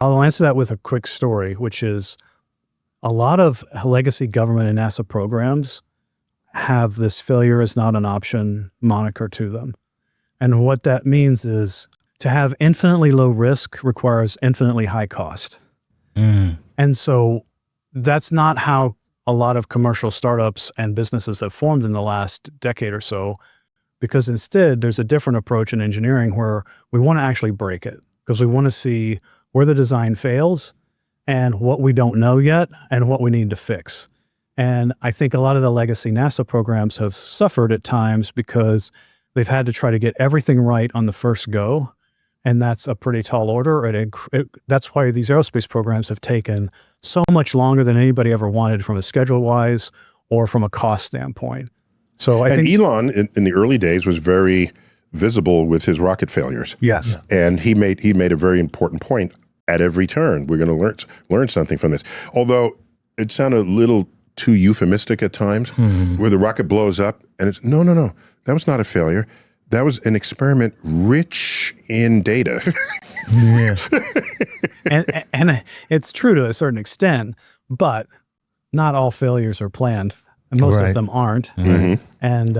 I'll answer that with a quick story, which is a lot of legacy government and NASA programs have this failure is not an option moniker to them. And what that means is to have infinitely low risk requires infinitely high cost. And so that's not how a lot of commercial startups and businesses have formed in the last decade or so, because instead there's a different approach in engineering where we want to actually break it because we want to see where the design fails and what we don't know yet and what we need to fix. And I think a lot of the legacy NASA programs have suffered at times because they've had to try to get everything right on the first go. And that's a pretty tall order. And that's why these aerospace programs have taken so much longer than anybody ever wanted from a schedule-wise or from a cost standpoint. So I think Elon in the early days was very visible with his rocket failures. Yes. And he made a very important point at every turn. We're going to learn something from this. Although it sounded a little too euphemistic at times, where the rocket blows up and it's, no, that was not a failure. That was an experiment rich in data. and it's true to a certain extent, but not all failures are planned. And most of them aren't. And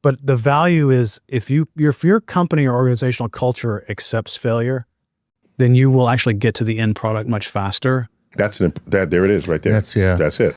but the value is if your company or organizational culture accepts failure, then you will actually get to the end product much faster. There it is right there. That's it.